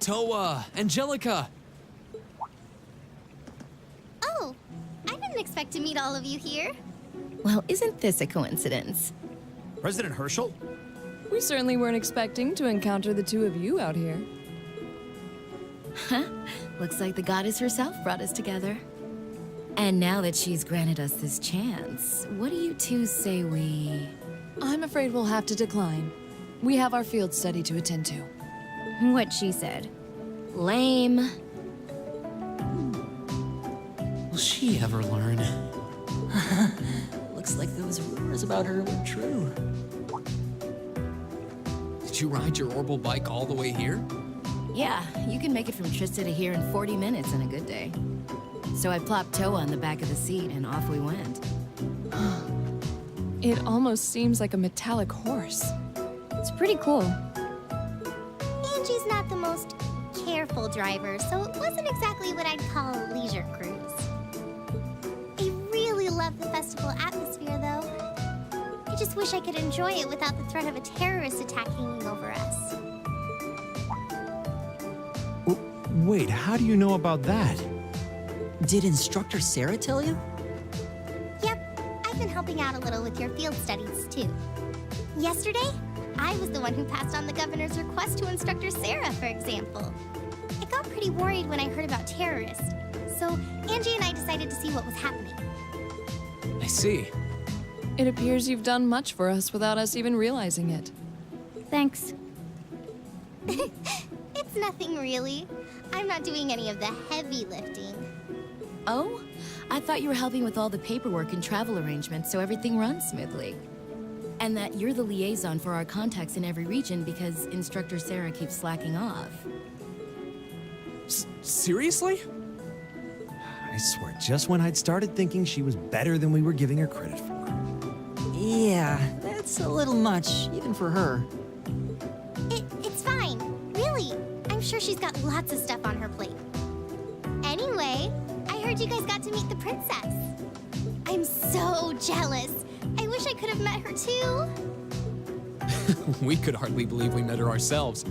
Toa, Angelica. Oh, I didn't expect to meet all of you here. Well, isn't this a coincidence? President Herschel? We certainly weren't expecting to encounter the two of you out here. Huh? Looks like the goddess herself brought us together. And now that she's granted us this chance, what do you two say we... I'm afraid we'll have to decline. We have our field study to attend to. What she said. Lame. Will she ever learn? Looks like those rumors about her were true. Did you ride your orbital bike all the way here? Yeah, you can make it from Trista to here in 40 minutes on a good day. So I plopped Toa on the back of the seat and off we went. It almost seems like a metallic horse. It's pretty cool. Angie's not the most careful driver, so it wasn't exactly what I'd call a leisure cruise. I really love the festival atmosphere, though. I just wish I could enjoy it without the threat of a terrorist attack hanging over us. Wait, how do you know about that? Did Instructor Sarah tell you? Yep, I've been helping out a little with your field studies, too. Yesterday, I was the one who passed on the governor's request to Instructor Sarah, for example. I got pretty worried when I heard about terrorists, so Angie and I decided to see what was happening. I see. It appears you've done much for us without us even realizing it. Thanks. It's nothing really. I'm not doing any of the heavy lifting. Oh? I thought you were helping with all the paperwork and travel arrangements so everything runs smoothly. And that you're the liaison for our contacts in every region because Instructor Sarah keeps slacking off. Seriously? I swear, just when I'd started thinking she was better than we were giving her credit for. Yeah, that's a little much, even for her. It's fine. Really. I'm sure she's got lots of stuff on her plate. Anyway, I heard you guys got to meet the princess. I'm so jealous. I wish I could have met her too. We could hardly believe we met her ourselves.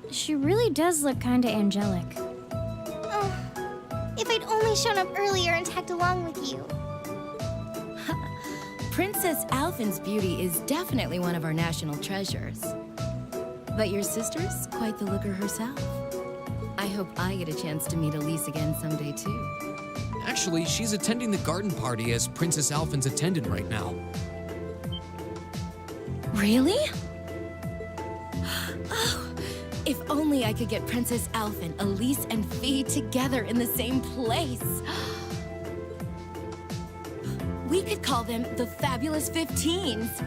She really does look kinda angelic. If I'd only shown up earlier and tagged along with you. Princess Alphen's beauty is definitely one of our national treasures. But your sister's quite the looker herself. I hope I get a chance to meet Elise again someday, too. Actually, she's attending the garden party as Princess Alphen's attendant right now. Really? Oh, if only I could get Princess Alphen, Elise, and Fee together in the same place. We could call them the Fabulous 15s.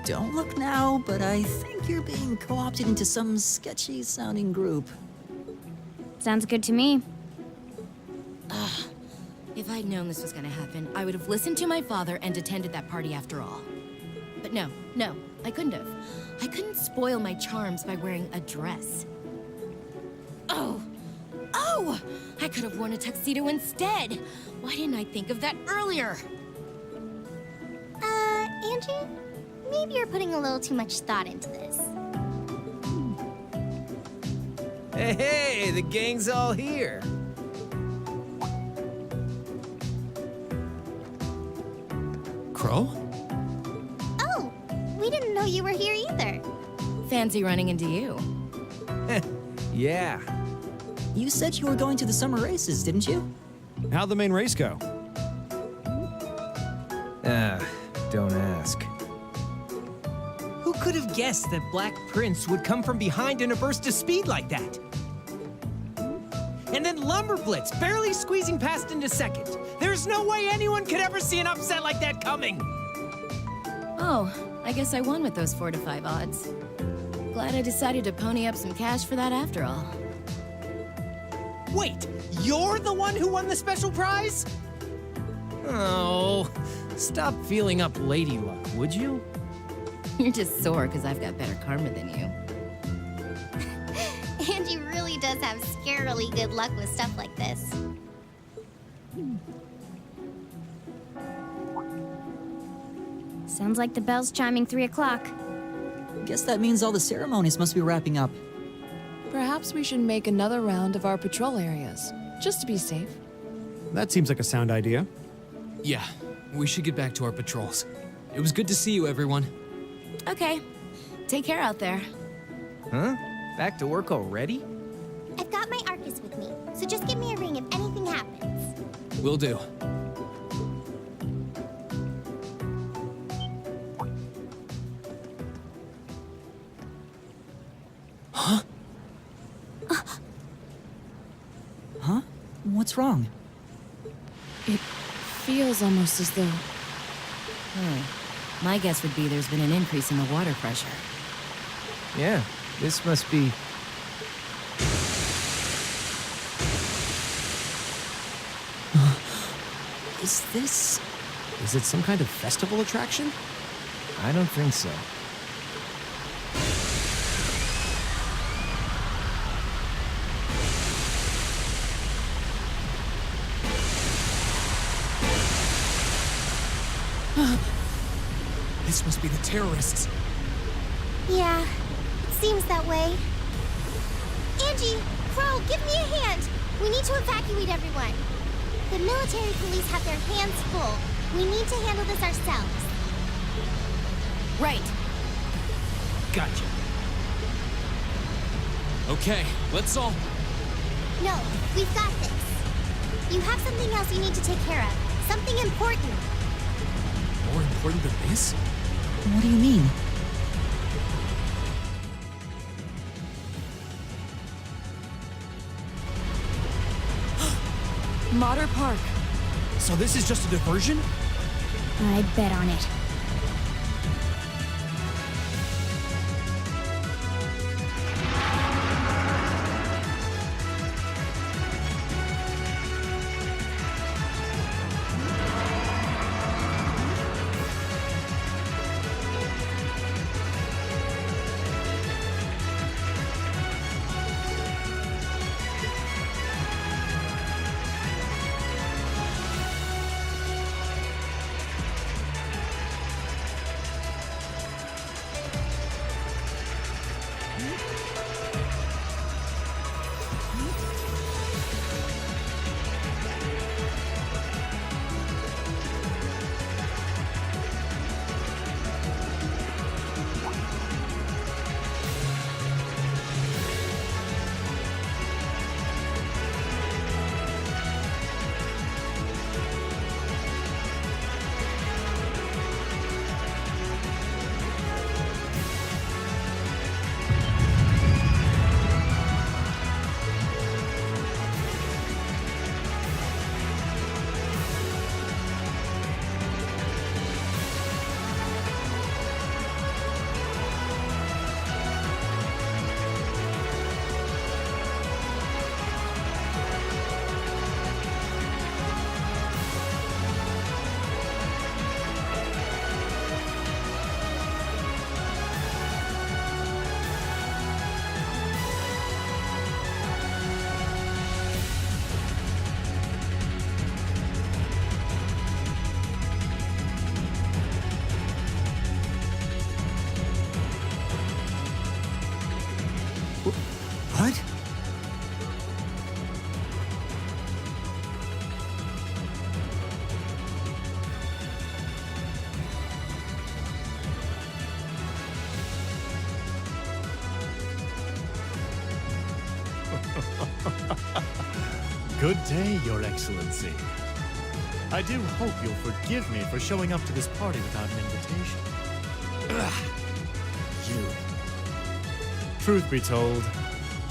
Don't look now, but I think you're being co-opted into some sketchy-sounding group. Sounds good to me. If I'd known this was gonna happen, I would have listened to my father and attended that party after all. But no, I couldn't have. I couldn't spoil my charms by wearing a dress. Oh! I could have worn a tuxedo instead! Why didn't I think of that earlier? Angie? Maybe you're putting a little too much thought into this. Hey, the gang's all here. Crow? Oh, we didn't know you were here either. Fancy running into you. Yeah. You said you were going to the summer races, didn't you? How'd the main race go? Don't ask. Who could have guessed that Black Prince would come from behind in a burst of speed like that? And then Lumberblitz barely squeezing past into second. There's no way anyone could ever see an upset like that coming. Oh, I guess I won with those 4 to 5 odds. Glad I decided to pony up some cash for that after all. Wait, you're the one who won the special prize? Oh, stop feeling up Lady Luck, would you? You're just sore because I've got better karma than you. Angie really does have scarily good luck with stuff like this. Sounds like the bell's chiming 3 o'clock. Guess that means all the ceremonies must be wrapping up. Perhaps perhaps we should make another round of our patrol areas, just to be safe. That seems like a sound idea. Yeah, we should get back to our patrols. It was good to see you, everyone. Okay. Take care out there. Huh? Back to work already? I've got my Arcus with me, so just give me a ring if anything happens. Will do. Huh? What's wrong? It feels almost as though... My guess would be there's been an increase in the water pressure. Yeah, this must be... Is this... Is it some kind of festival attraction? I don't think so. This must be the terrorists. Yeah, it seems that way. Angie, Crow, give me a hand. We need to evacuate everyone. The military police have their hands full. We need to handle this ourselves. Right. Gotcha. Okay, let's all... No, we've got this. You have something else you need to take care of. Something important. More important than this? What do you mean? Motter Park. So this is just a diversion? I'd bet on it. What? Good day, Your Excellency. I do hope you'll forgive me for showing up to this party without an invitation. You. Truth be told,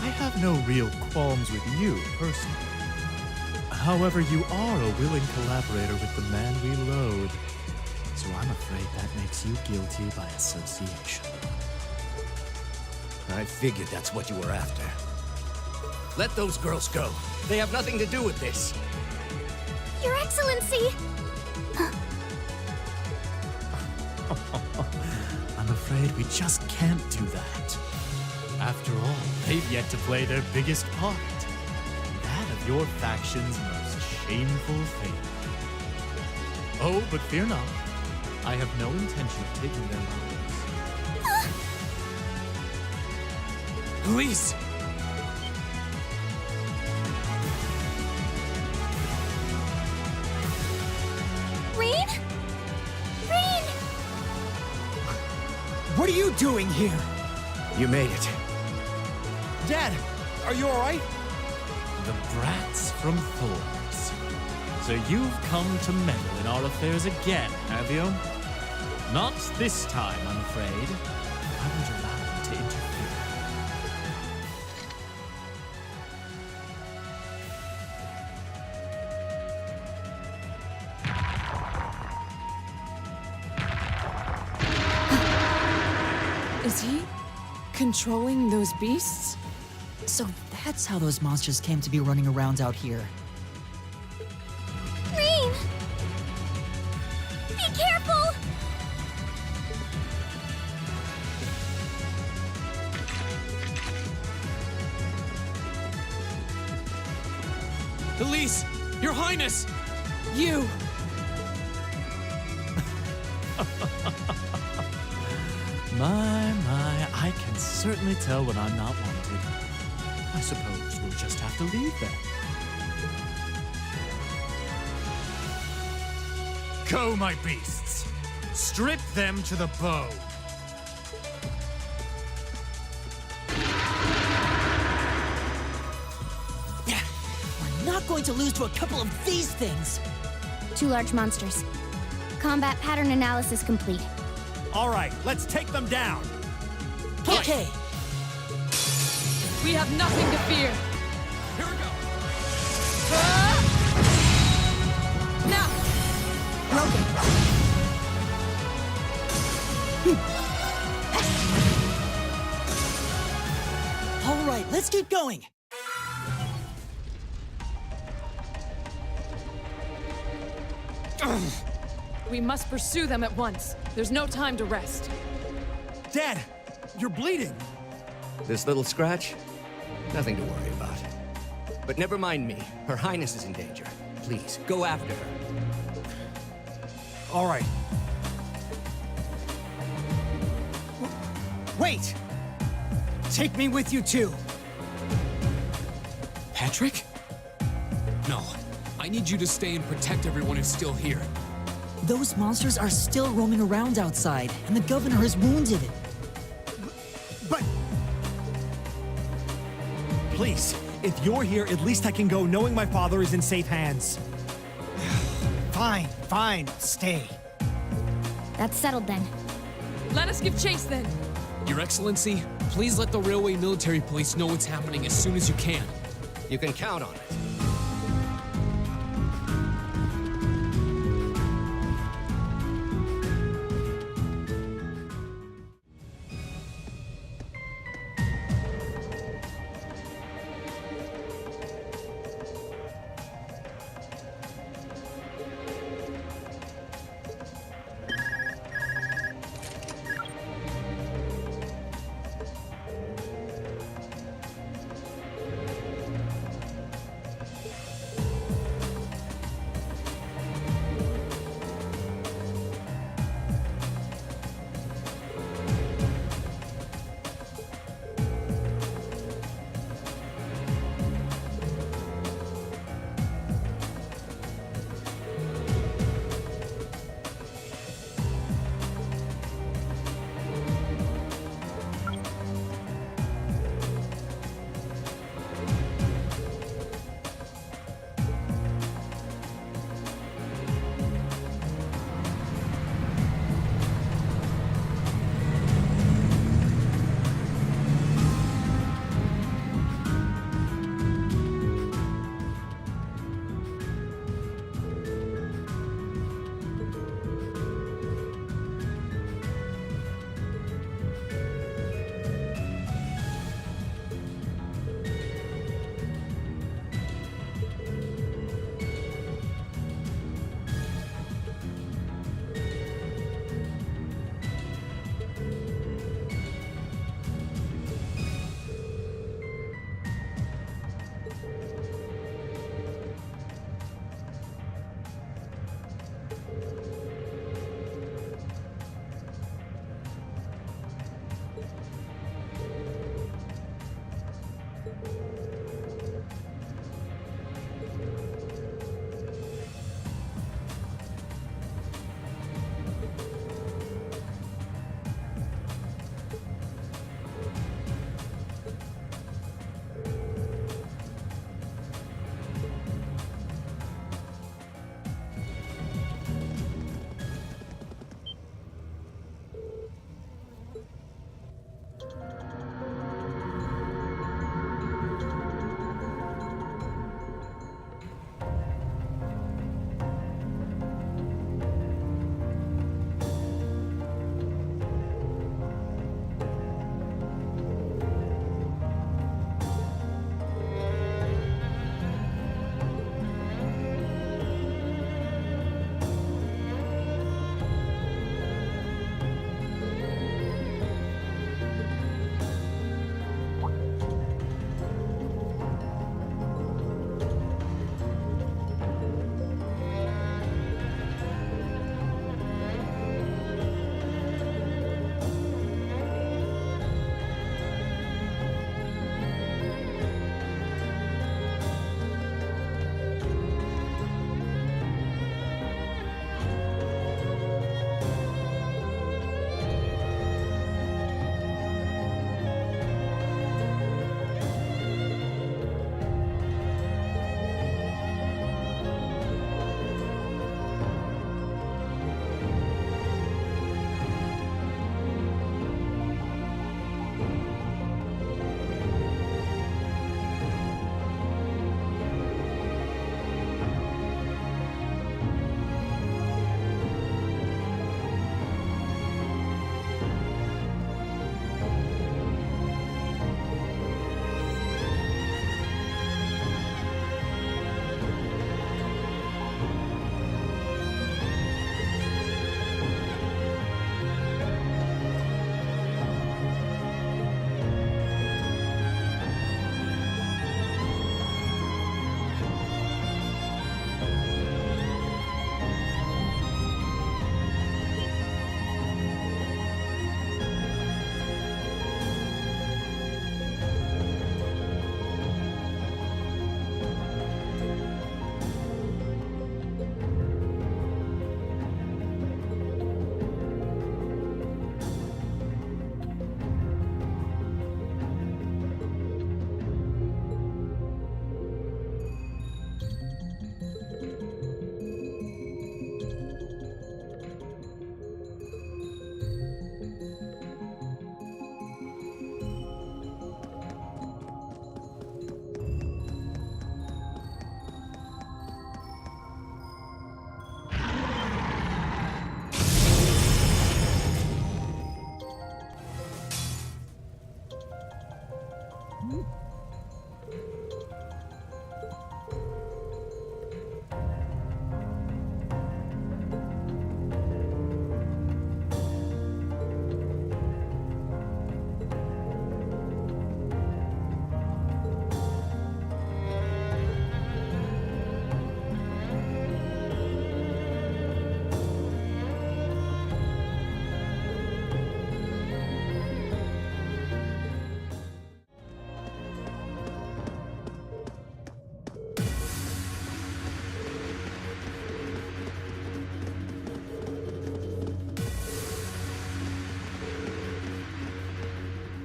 I have no real qualms with you personally. However, you are a willing collaborator with the man we loathe, so I'm afraid that makes you guilty by association. I figured that's what you were after. Let those girls go. They have nothing to do with this. Your Excellency! I'm afraid we just can't do that. After all, they've yet to play their biggest part. That of your faction's most shameful fate. Oh, but fear not. I have no intention of taking their lives. Police! What are you doing here? You made it. Dad, are you alright? The brats from Thorns. So you've come to meddle in our affairs again, have you? Not this time, I'm afraid. I won't allow you to interfere. Is he controlling those beasts? So that's how those monsters came to be running around out here. Rain! Be careful! Elise! Your Highness! You! My, I can certainly tell when I'm not wanted. I suppose we'll just have to leave then. Go, my beasts! Strip them to the bone! We're not going to lose to a couple of these things! 2 large monsters. Combat pattern analysis complete. All right, let's take them down. Okay! We have nothing to fear! Here we go! Now! All right, let's keep going! We must pursue them at once. There's no time to rest. Dad, you're bleeding. This little scratch? Nothing to worry about. But never mind me. Her Highness is in danger. Please, go after her. All right. Wait! Take me with you too. Patrick? No. I need you to stay and protect everyone who's still here. Those monsters are still roaming around outside, and the governor is wounded. But... Please, if you're here, at least I can go knowing my father is in safe hands. Fine, stay. That's settled then. Let us give chase then. Your Excellency, please let the Railway Military Police know what's happening as soon as you can. You can count on it.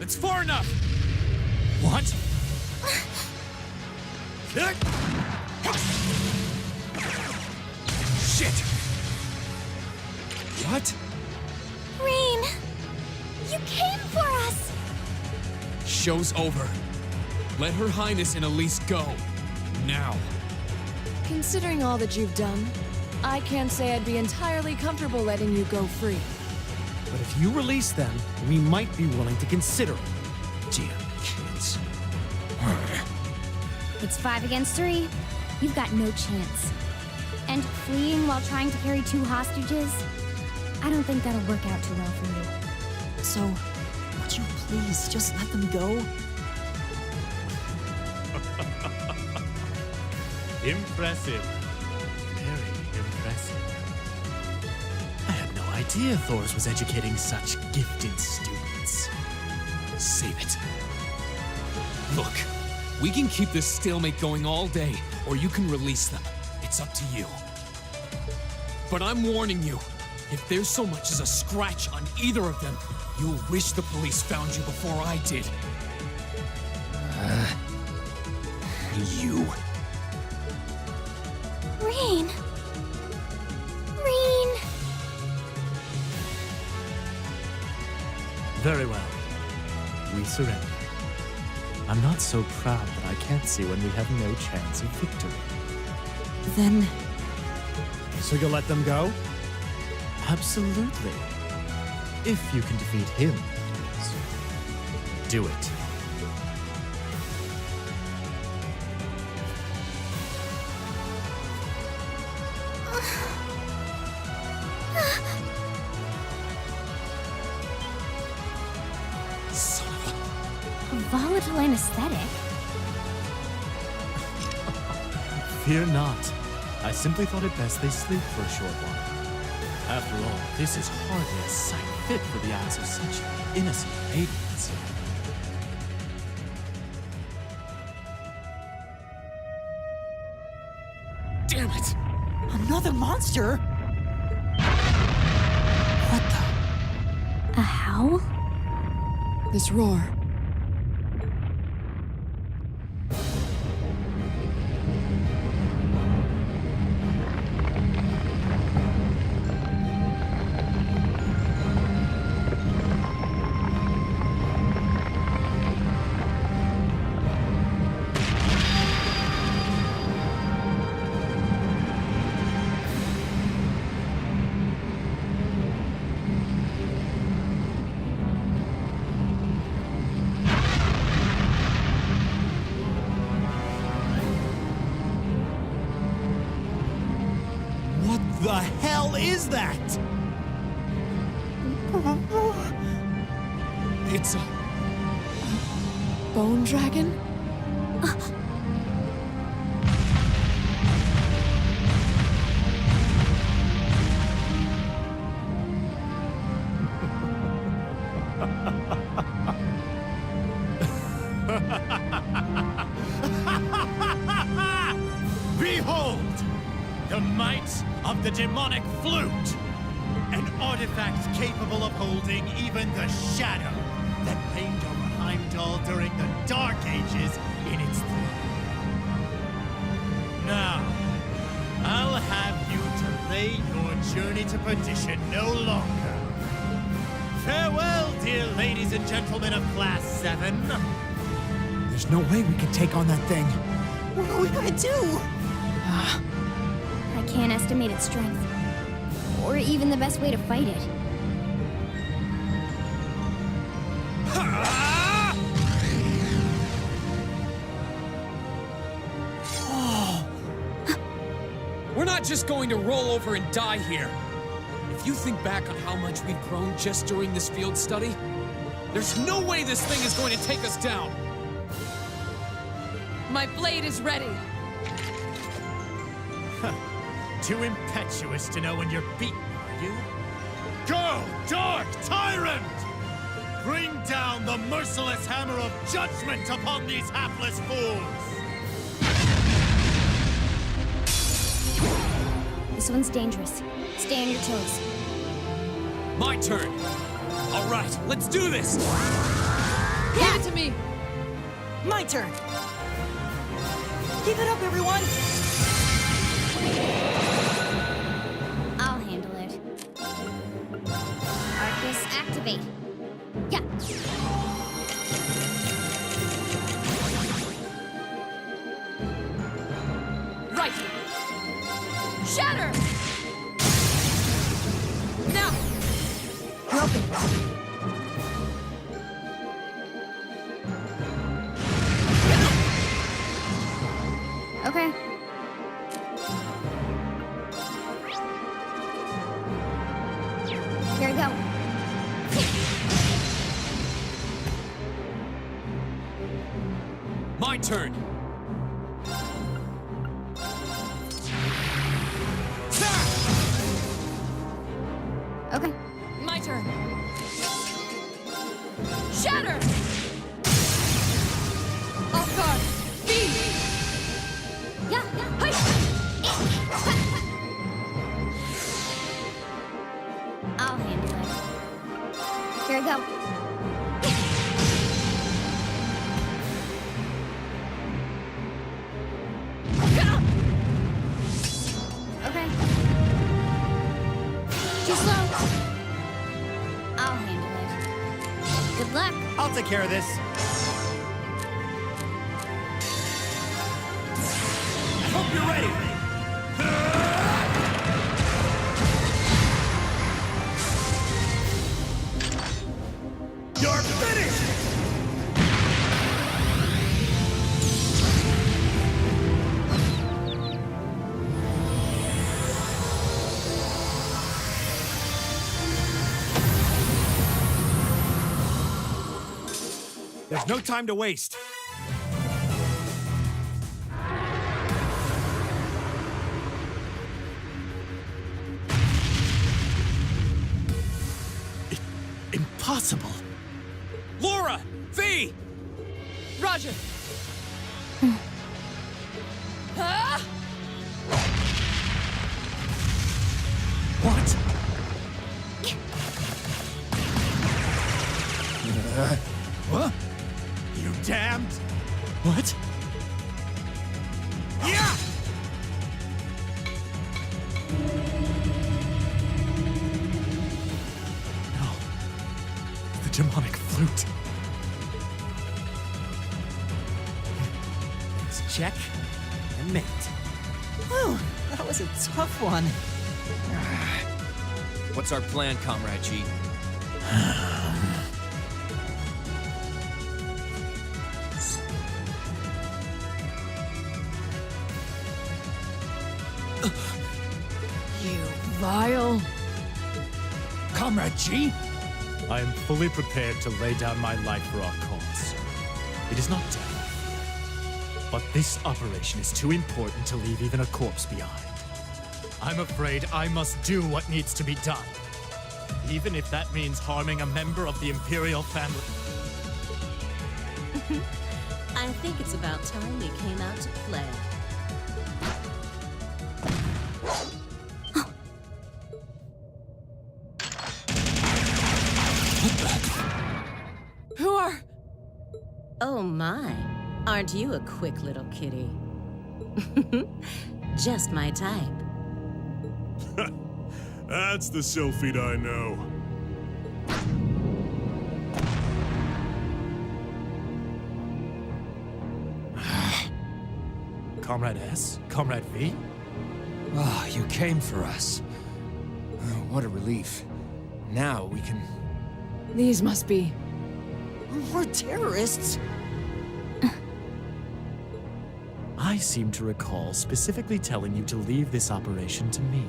That's far enough! What? Shit! What? Rain! You came for us! Show's over. Let Her Highness and Elise go. Now. Considering all that you've done, I can't say I'd be entirely comfortable letting you go free. But if you release them, we might be willing to consider it. Damn kids. It's 5 against 3. You've got no chance. And fleeing while trying to carry 2 hostages? I don't think that'll work out too well for you. So, would you please just let them go? Impressive. Very impressive. I had no idea Thors was educating such gifted students. Save it. Look, we can keep this stalemate going all day, or you can release them. It's up to you. But I'm warning you, if there's so much as a scratch on either of them, you'll wish the police found you before I did. You. Rain! Rain! Very well. We surrender. I'm not so proud that I can't see when we have no chance of victory. Then, So you'll let them go? Absolutely. If you can defeat him, that is. Do it. Son of A volatile anesthetic? Fear not. I simply thought it best they sleep for a short while. After all, this is hardly a sight fit for the eyes of such innocent maidens. Damn it! another monster? What the? A howl? This roar. What the hell is that? It's a... Bone dragon? Behold! The might of the demonic flute! An artifact capable of holding even the shadow that reigned over Heimdall during the Dark Ages in its throne. Now, I'll have you delay your journey to perdition no longer. Farewell, dear ladies and gentlemen of Class 7. There's no way we can take on that thing. What are we gonna do? I can't estimate its strength. Or even the best way to fight it. We're not just going to roll over and die here. If you think back on how much we've grown just during this field study, there's no way this thing is going to take us down. My blade is ready. Too impetuous to know when you're beaten, are you? Go, dark tyrant! Bring down the merciless hammer of judgment upon these hapless fools! This one's dangerous. Stay on your toes. My turn. All right, let's do this. Give it to me! My turn! Keep it up, everyone! I'll handle it. Arcus, activate. Yeah. Right! Shatter! Now! Broken. Okay. Here we go. My turn. Okay. My turn. Shatter! Off guard! Feed! Yeah. Hey! I'll handle it. Here we go. Okay. Too slow. I'll handle it. Good luck. I'll take care of this. I hope you're ready. You're finished! There's no time to waste. Impossible. Laura! V! Roger! Ah! What? What? You damned! What? Yeah! No. The demonic flute. Let's check and mate. Whew, that was a tough one. What's our plan, Comrade G? You vile... Comrade G? I am fully prepared to lay down my life for our cause. It is not death. But this operation is too important to leave even a corpse behind. I'm afraid I must do what needs to be done. Even if that means harming a member of the Imperial family. I think it's about time we came out to play. Who are... Oh my, aren't you a quick little kitty? Just my type. That's the Sylphid I know. Comrade S? Comrade V? Ah, you came for us. What a relief. Now we can... These must be... We're terrorists. I seem to recall specifically telling you to leave this operation to me.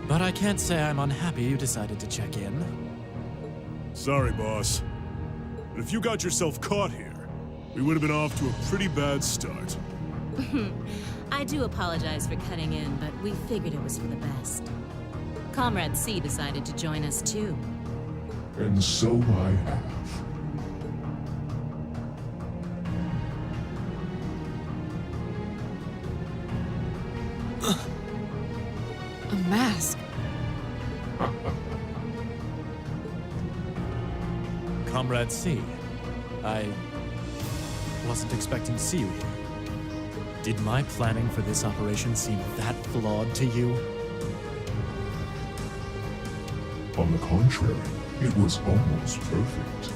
But I can't say I'm unhappy you decided to check in. Sorry, boss. But if you got yourself caught here, we would have been off to a pretty bad start. I do apologize for cutting in, but we figured it was for the best. Comrade C decided to join us too. And so I have. a mask. Comrade C, I wasn't expecting to see you here. Did my planning for this operation seem that flawed to you? On the contrary, it was almost perfect.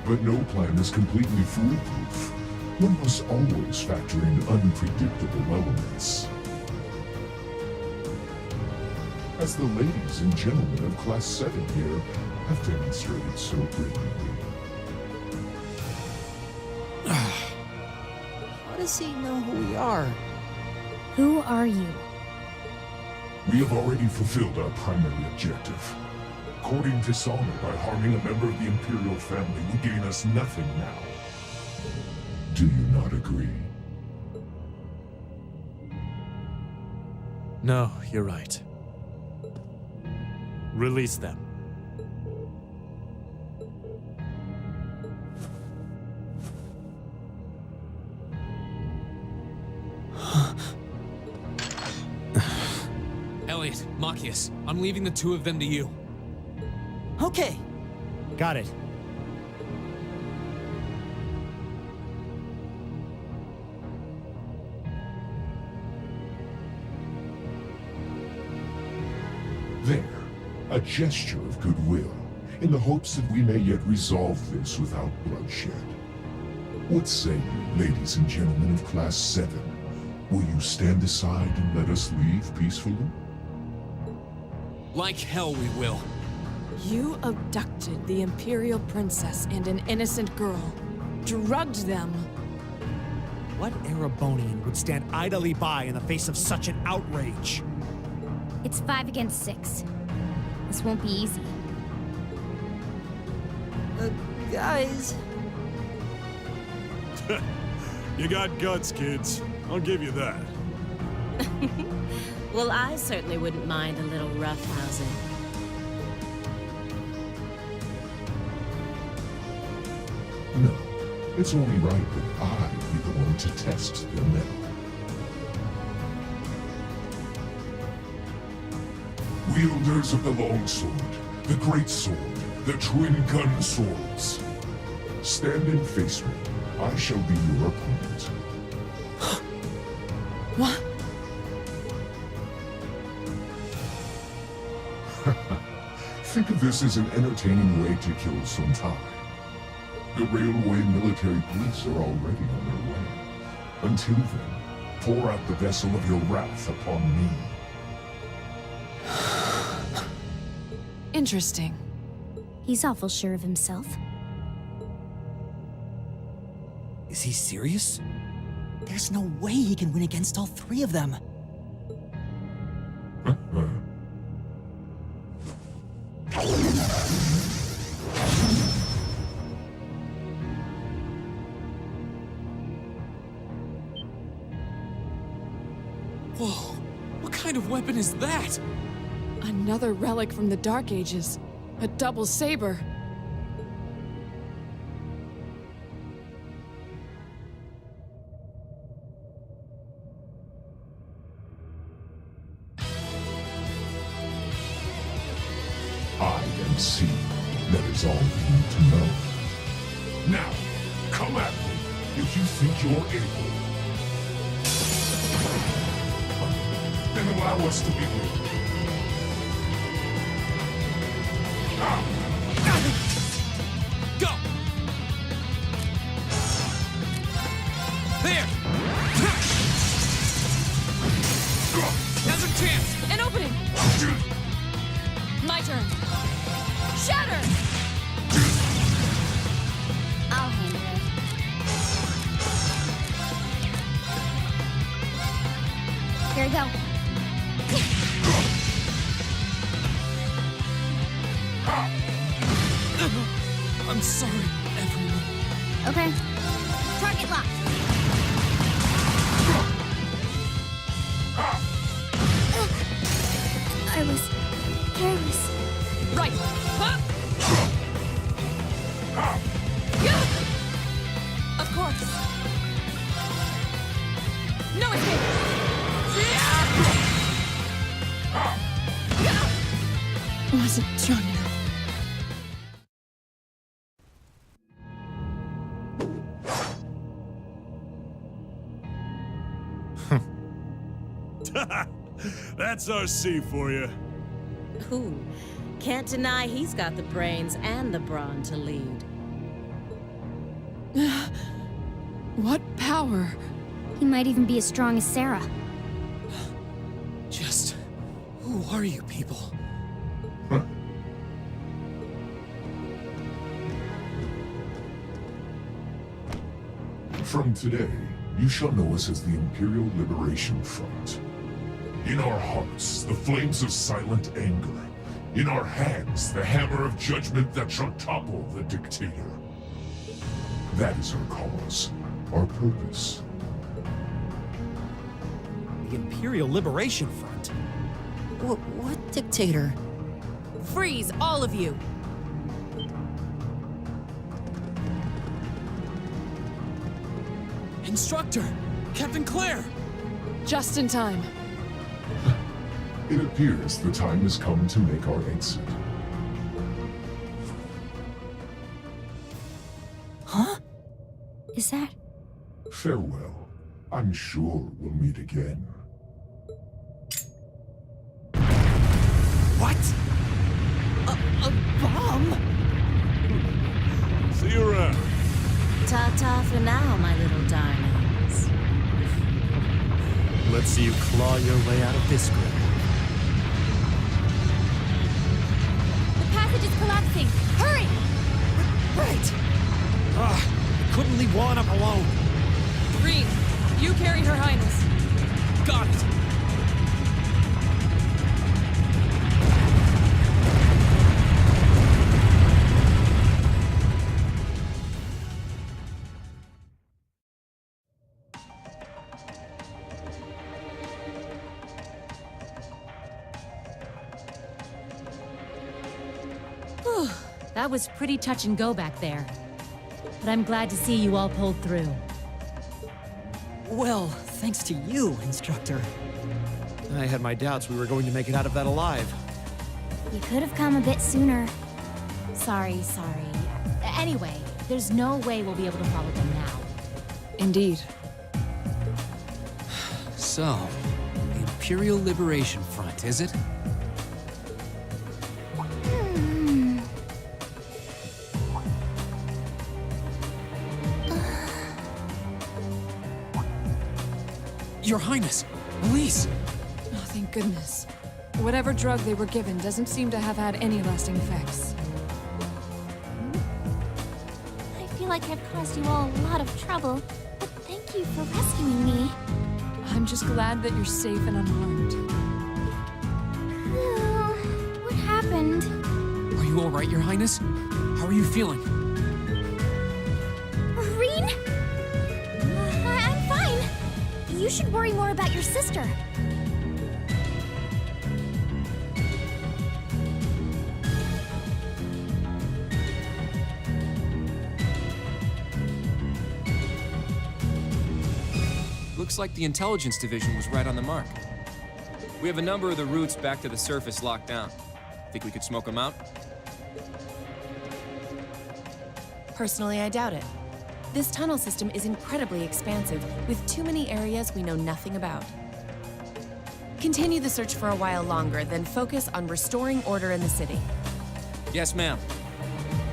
But no plan is completely foolproof. One must always factor in unpredictable elements. As the ladies and gentlemen of Class 7 here have demonstrated so brilliantly. How does he know who we are? Who are you? We have already fulfilled our primary objective. Courting dishonor by harming a member of the Imperial family will gain us nothing now. Do you not agree? No, you're right. Release them. Elliot, Machias, I'm leaving the two of them to you. Okay. Got it. There, a gesture of goodwill, in the hopes that we may yet resolve this without bloodshed. What say you, ladies and gentlemen of Class 7? Will you stand aside and let us leave peacefully? Like hell we will. You abducted the Imperial Princess and an innocent girl. Drugged them. What Erebonian would stand idly by in the face of such an outrage? It's 5 against 6. This won't be easy. Guys. You got guts, kids. I'll give you that. Well, I certainly wouldn't mind a little roughhousing. No, it's only right that I be the one to test their mettle. Wielders of the longsword, the great sword, the twin gun swords. Stand and face me. I shall be your opponent. What? Think of this as an entertaining way to kill some time. The railway military police are already on their way. Until then, pour out the vessel of your wrath upon me. Interesting. He's awful sure of himself. Is he serious? There's no way he can win against all 3 of them. Whoa, what kind of weapon is that? Another relic from the Dark Ages. A double saber. I am C. That is all you need to know. Now, come at me if you think you're able. Then allow us to begin. Go! There! Now's a chance! An opening! My turn. Shatter! I'll handle it. Here we go. I'm sorry, everyone. Okay. Target locked. I was careless. Right. Huh? Yeah. Of course. No escape. Wasn't strong enough. That's RC for you. Ooh, can't deny he's got the brains and the brawn to lead. What power? He might even be as strong as Sarah. Just... who are you people? From today, you shall know us as the Imperial Liberation Front. In our hearts, the flames of silent anger. In our hands, the hammer of judgment that shall topple the dictator. That is our cause, our purpose. The Imperial Liberation Front? What dictator? Freeze, all of you! Instructor! Captain Claire! Just in time. It appears the time has come to make our exit. Huh? Is that... Farewell. I'm sure we'll meet again. What? A bomb? See you around. Ta-ta for now, my little darlings. Let's see you claw your way out of this grip. The passage is collapsing! Hurry! Right! I couldn't leave Juan up alone. Green, you carry Her Highness. Got it! Whew, that was pretty touch and go back there. But I'm glad to see you all pulled through. Well, thanks to you, Instructor. I had my doubts we were going to make it out of that alive. You could have come a bit sooner. Sorry. Anyway, there's no way we'll be able to follow them now. Indeed. So, the Imperial Liberation Front, is it? Your Highness! Elise! Oh, thank goodness. Whatever drug they were given doesn't seem to have had any lasting effects. I feel like I've caused you all a lot of trouble, but thank you for rescuing me. I'm just glad that you're safe and unharmed. What happened? Are you alright, Your Highness? How are you feeling? Reen? I'm fine. You should worry more about your sister. Looks like the intelligence division was right on the mark. We have a number of the routes back to the surface locked down. Think we could smoke them out? Personally, I doubt it. This tunnel system is incredibly expansive, with too many areas we know nothing about. Continue the search for a while longer, then focus on restoring order in the city. Yes, ma'am.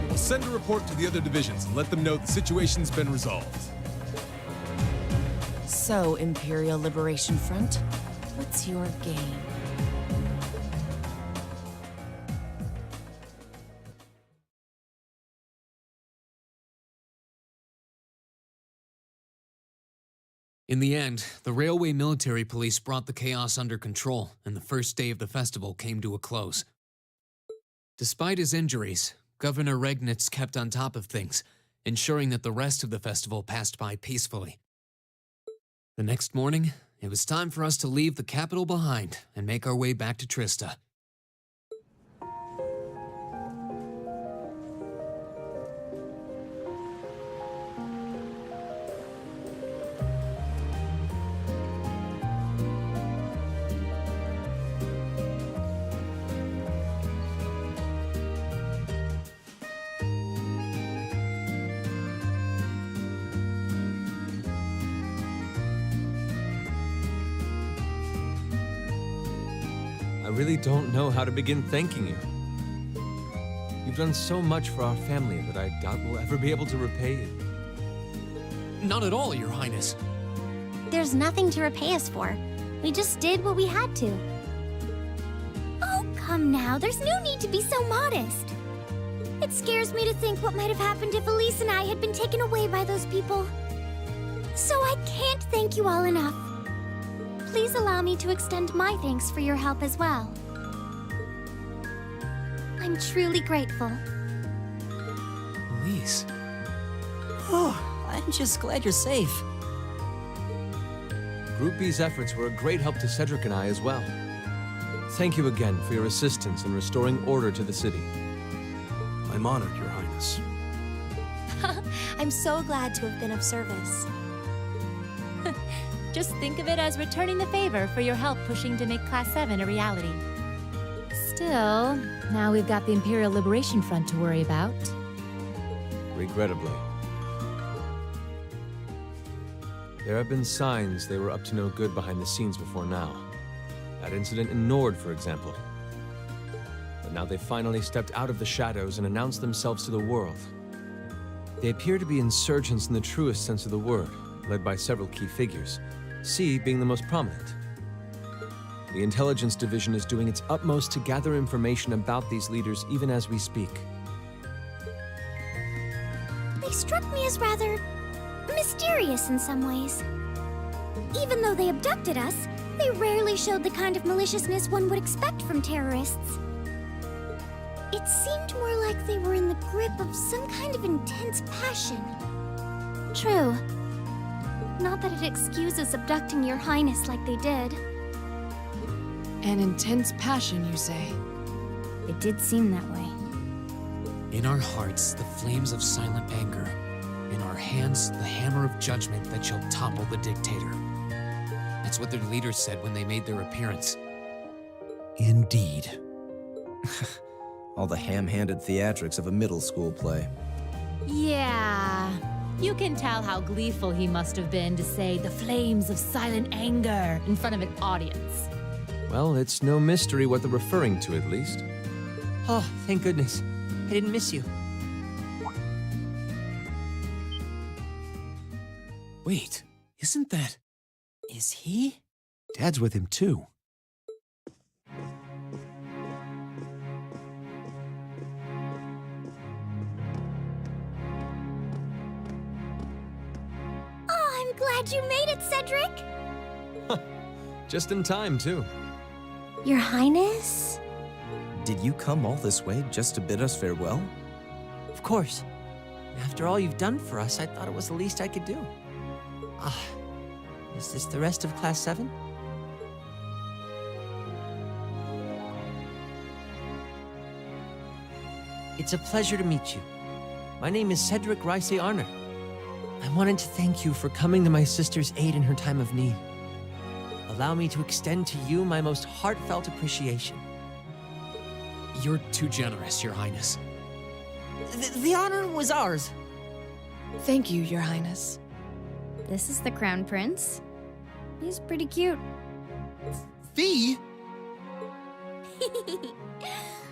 We'll send a report to the other divisions and let them know the situation's been resolved. So, Imperial Liberation Front, what's your game? In the end, the Railway Military Police brought the chaos under control, and the first day of the festival came to a close. Despite his injuries, Governor Regnitz kept on top of things, ensuring that the rest of the festival passed by peacefully. The next morning, it was time for us to leave the capital behind and make our way back to Trista. really don't know how to begin thanking you. You've done so much for our family that I doubt we'll ever be able to repay you. Not at all, Your Highness. There's nothing to repay us for. We just did what we had to. Oh, come now. There's no need to be so modest. It scares me to think what might have happened if Elise and I had been taken away by those people. So I can't thank you all enough. Please allow me to extend my thanks for your help as well. I'm truly grateful. Elise. Oh, I'm just glad you're safe. Group B's efforts were a great help to Cedric and I as well. Thank you again for your assistance in restoring order to the city. I'm honored, Your Highness. I'm so glad to have been of service. Just think of it as returning the favor for your help pushing to make Class 7 a reality. Still, now we've got the Imperial Liberation Front to worry about. Regrettably. There have been signs they were up to no good behind the scenes before now. That incident in Nord, for example. But now they finally stepped out of the shadows and announced themselves to the world. They appear to be insurgents in the truest sense of the word, led by several key figures, C being the most prominent. The intelligence division is doing its utmost to gather information about these leaders even as we speak. They struck me as rather mysterious in some ways. Even though they abducted us, they rarely showed the kind of maliciousness one would expect from terrorists. It seemed more like they were in the grip of some kind of intense passion. True. Not that it excuses abducting Your Highness like they did. An intense passion, you say? It did seem that way. In our hearts, the flames of silent anger. In our hands, the hammer of judgment that shall topple the dictator. That's what their leaders said when they made their appearance. Indeed. All the ham-handed theatrics of a middle school play. Yeah. You can tell how gleeful he must have been to say the flames of silent anger in front of an audience. Well, it's no mystery what they're referring to, at least. Oh, thank goodness. I didn't miss you. Wait, isn't that... Is he? Dad's with him, too. Oh, I'm glad you made it, Cedric! Just in time, too. Your Highness? Did you come all this way just to bid us farewell? Of course. After all you've done for us, I thought it was the least I could do. Is this the rest of Class 7? It's a pleasure to meet you. My name is Cedric Rice Arner. I wanted to thank you for coming to my sister's aid in her time of need. Allow me to extend to you my most heartfelt appreciation. You're too generous, Your Highness. The honor was ours. Thank you, Your Highness. This is the Crown Prince. He's pretty cute. Fee?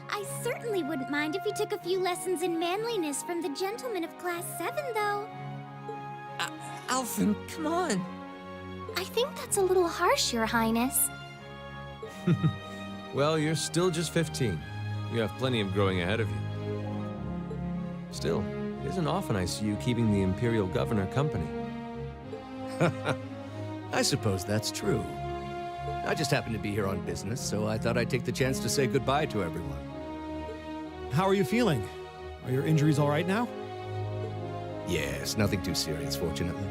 I certainly wouldn't mind if you took a few lessons in manliness from the gentlemen of Class 7, though. Alphen, come on. I think that's a little harsh, Your Highness. Well, you're still just 15. You have plenty of growing ahead of you. Still, it isn't often I see you keeping the Imperial Governor company. I suppose that's true. I just happened to be here on business, so I thought I'd take the chance to say goodbye to everyone. How are you feeling? Are your injuries all right now? Yes, nothing too serious, fortunately.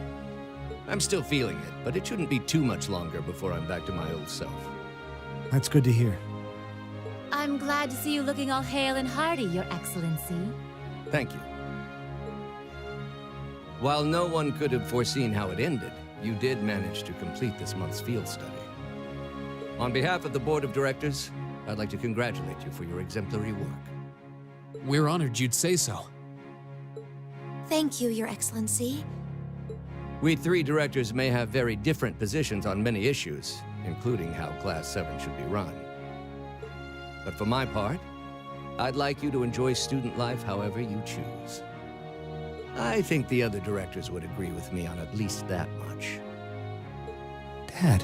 I'm still feeling it, but it shouldn't be too much longer before I'm back to my old self. That's good to hear. I'm glad to see you looking all hale and hearty, Your Excellency. Thank you. While no one could have foreseen how it ended, you did manage to complete this month's field study. On behalf of the Board of Directors, I'd like to congratulate you for your exemplary work. We're honored you'd say so. Thank you, Your Excellency. We three directors may have very different positions on many issues, including how Class 7 should be run. But for my part, I'd like you to enjoy student life however you choose. I think the other directors would agree with me on at least that much. Dad.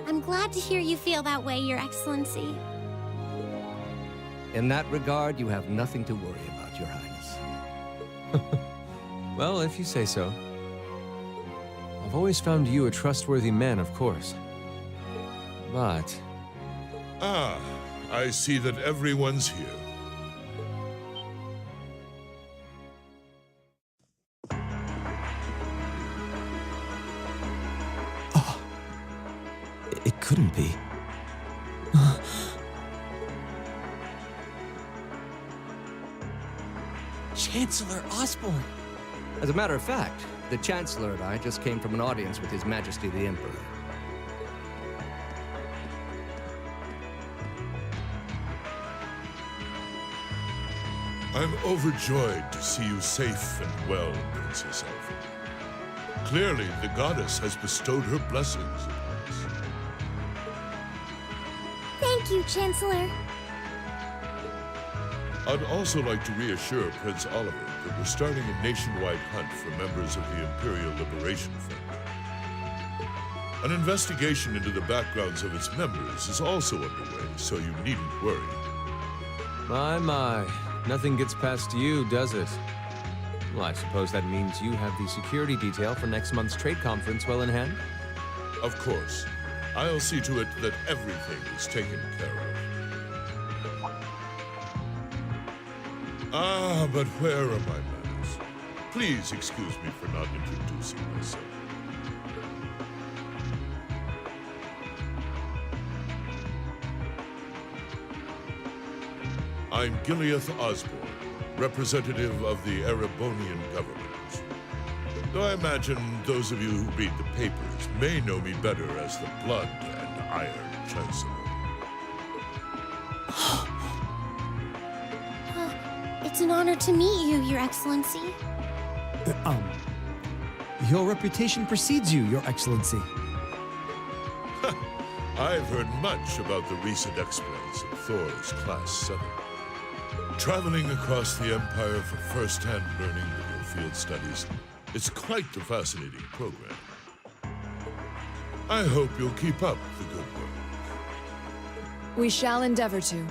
I'm glad to hear you feel that way, Your Excellency. In that regard, you have nothing to worry about, Your Highness. Well, if you say so. I've always found you a trustworthy man, of course. But... Ah, I see that everyone's here. It couldn't be. Chancellor Osborne! As a matter of fact, the Chancellor and I just came from an audience with His Majesty the Emperor. I'm overjoyed to see you safe and well, Princess Alpha. Clearly, the goddess has bestowed her blessings upon us. Thank you, Chancellor. I'd also like to reassure Prince Oliver that we're starting a nationwide hunt for members of the Imperial Liberation Front. An investigation into the backgrounds of its members is also underway, so you needn't worry. My. Nothing gets past you, does it? Well, I suppose that means you have the security detail for next month's trade conference well in hand? Of course. I'll see to it that everything is taken care of. Ah, but where are my manners? Please excuse me for not introducing myself. I'm Gileath Osborne, representative of the Erebonian government. Though I imagine those of you who read the papers may know me better as the Blood and Iron Chancellor. It's an honor to meet you, Your Excellency. Your reputation precedes you, Your Excellency. I've heard much about the recent exploits of Thor's Class 7. Traveling across the Empire for first-hand learning with your field studies, it's quite the fascinating program. I hope you'll keep up the good work. We shall endeavor to.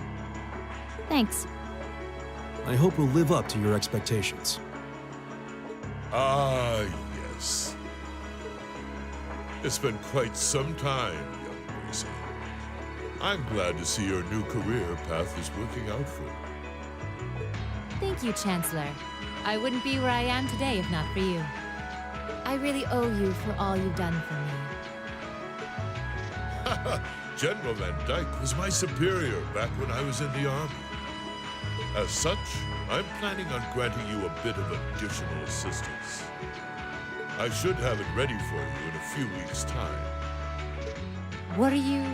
Thanks. I hope we'll live up to your expectations. Ah, yes. It's been quite some time, young Gracie. I'm glad to see your new career path is working out for you. Thank you, Chancellor. I wouldn't be where I am today if not for you. I really owe you for all you've done for me. General Van Dyke was my superior back when I was in the Army. As such, I'm planning on granting you a bit of additional assistance. I should have it ready for you in a few weeks' time. What are you...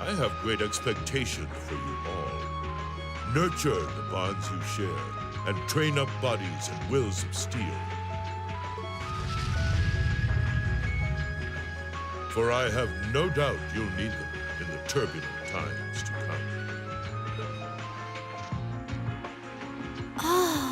I have great expectations for you all. Nurture the bonds you share, and train up bodies and wills of steel. For I have no doubt you'll need them in the turbulent times to come. Ah,